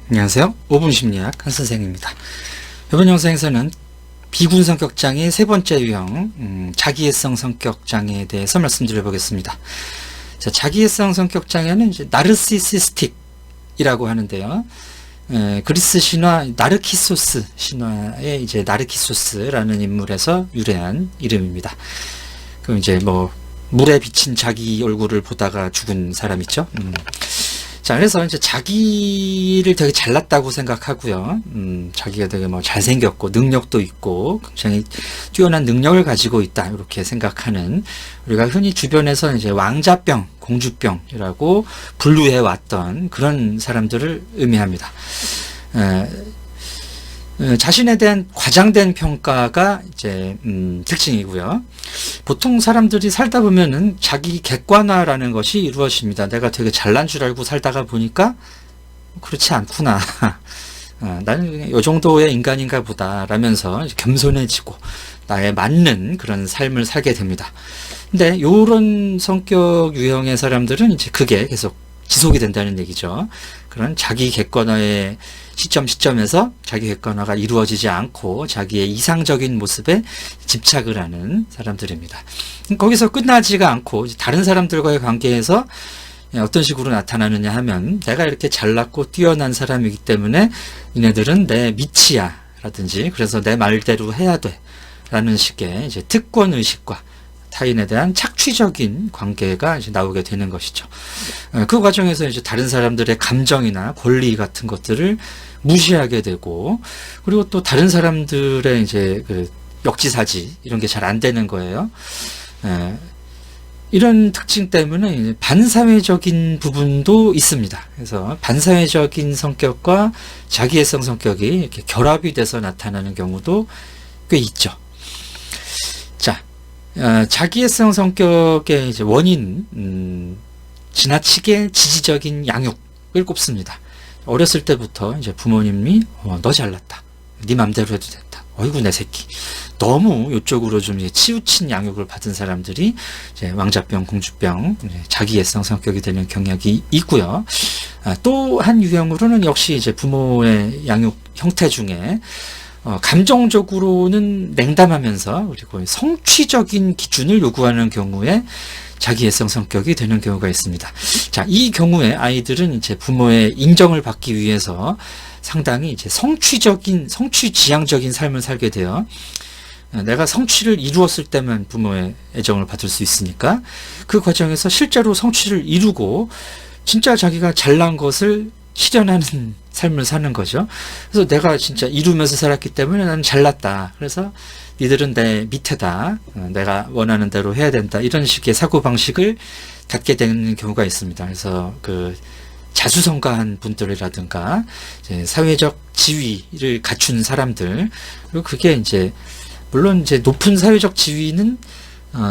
안녕하세요. 5분 심리학 한선생입니다. 이번 영상에서는 비군 성격장애의 세 번째 유형, 자기애성 성격장애에 대해서 말씀드려 보겠습니다. 자, 자기애성 성격장애는 이제 나르시시스틱이라고 하는데요. 그리스 신화 나르키소스 신화의 이제 나르키소스라는 인물에서 유래한 이름입니다. 그럼 이제 뭐 물에 비친 자기 얼굴을 보다가 죽은 사람 있죠. 자, 그래서 이제 자기를 되게 잘났다고 생각하고요. 자기가 되게 뭐 잘생겼고 능력도 있고 굉장히 뛰어난 능력을 가지고 있다 이렇게 생각하는, 우리가 흔히 주변에서 이제 왕자병, 공주병이라고 분류해 왔던 그런 사람들을 의미합니다. 자신에 대한 과장된 평가가 이제 특징이고요. 보통 사람들이 살다 보면은 자기 객관화라는 것이 이루어집니다. 내가 되게 잘난 줄 알고 살다가 보니까 그렇지 않구나. 나는 그냥 이 정도의 인간인가 보다 라면서 겸손해지고 나에 맞는 그런 삶을 살게 됩니다. 근데 이런 성격 유형의 사람들은 이제 그게 계속 지속이 된다는 얘기죠. 그런 자기 객관화의 시점에서 자기 객관화가 이루어지지 않고 자기의 이상적인 모습에 집착을 하는 사람들입니다. 거기서 끝나지가 않고 다른 사람들과의 관계에서 어떤 식으로 나타나느냐 하면, 내가 이렇게 잘났고 뛰어난 사람이기 때문에 니네들은 내 밑이야 라든지, 그래서 내 말대로 해야 돼 라는 식의 이제 특권의식과 타인에 대한 착취적인 관계가 이제 나오게 되는 것이죠. 그 과정에서 이제 다른 사람들의 감정이나 권리 같은 것들을 무시하게 되고, 그리고 또 다른 사람들의 이제 그 역지사지 이런 게 잘 안 되는 거예요. 이런 특징 때문에 이제 반사회적인 부분도 있습니다. 그래서 반사회적인 성격과 자기애성 성격이 이렇게 결합이 돼서 나타나는 경우도 꽤 있죠. 자, 자기애성 성격의 이제 원인, 지나치게 지지적인 양육을 꼽습니다. 어렸을 때부터 이제 부모님이 너 잘났다, 네 맘대로 해도 된다, 어이구 내 새끼, 너무 이쪽으로 좀 이제 치우친 양육을 받은 사람들이 이제 왕자병, 공주병, 자기애성 성격이 되는 경향이 있고요. 또 한 유형으로는 역시 이제 부모의 양육 형태 중에 감정적으로는 냉담하면서 그리고 성취적인 기준을 요구하는 경우에 자기애성 성격이 되는 경우가 있습니다. 자, 이 경우에 아이들은 이제 부모의 인정을 받기 위해서 상당히 이제 성취지향적인 삶을 살게 돼요. 내가 성취를 이루었을 때만 부모의 애정을 받을 수 있으니까 그 과정에서 실제로 성취를 이루고 진짜 자기가 잘난 것을 실현하는 삶을 사는 거죠. 그래서 내가 진짜 이루면서 살았기 때문에 나는 잘났다, 그래서 니들은 내 밑에다, 내가 원하는 대로 해야 된다, 이런 식의 사고방식을 갖게 되는 경우가 있습니다. 그래서 그 자수성가한 분들이라든가 이제 사회적 지위를 갖춘 사람들, 그리고 그게 이제 물론 이제 높은 사회적 지위는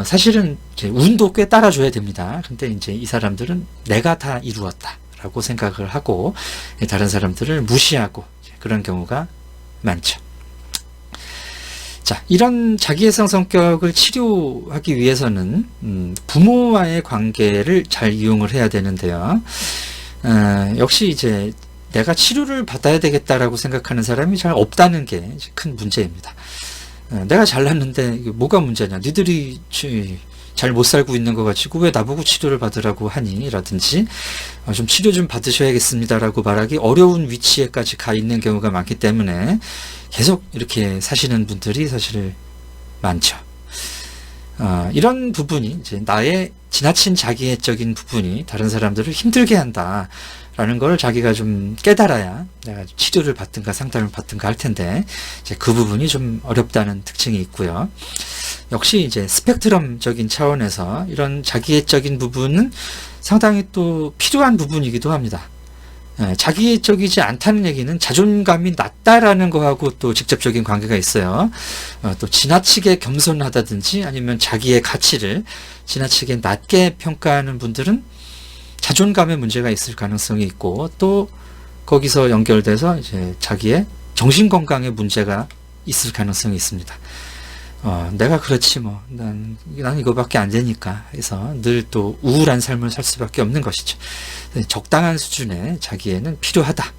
사실은 이제 운도 꽤 따라줘야 됩니다. 근데 이제 이 사람들은 내가 다 이루었다 라고 생각을 하고 다른 사람들을 무시하고 그런 경우가 많죠. 자, 이런 자기애성 성격을 치료하기 위해서는 부모와의 관계를 잘 이용을 해야 되는데요. 역시 이제 내가 치료를 받아야 되겠다라고 생각하는 사람이 잘 없다는 게 큰 문제입니다. 내가 잘났는데 이게 뭐가 문제냐, 니들이 잘 못 살고 있는 거 가지고 왜 나보고 치료를 받으라고 하니? 라든지 좀 치료 좀 받으셔야겠습니다 라고 말하기 어려운 위치에까지 가 있는 경우가 많기 때문에 계속 이렇게 사시는 분들이 사실 많죠. 이런 부분이 이제 나의 지나친 자기애적인 부분이 다른 사람들을 힘들게 한다 라는 걸 자기가 좀 깨달아야 내가 치료를 받든가 상담을 받든가 할 텐데, 이제 그 부분이 좀 어렵다는 특징이 있고요. 역시 이제 스펙트럼적인 차원에서 이런 자기애적인 부분은 상당히 또 필요한 부분이기도 합니다. 자기애적이지 않다는 얘기는 자존감이 낮다라는 거하고 또 직접적인 관계가 있어요. 또 지나치게 겸손하다든지 아니면 자기의 가치를 지나치게 낮게 평가하는 분들은 자존감에 문제가 있을 가능성이 있고, 또 거기서 연결돼서 이제 자기의 정신건강에 문제가 있을 가능성이 있습니다. 내가 그렇지 뭐, 난 이거밖에 안 되니까 해서 늘 또 우울한 삶을 살 수밖에 없는 것이죠. 적당한 수준의 자기애는 필요하다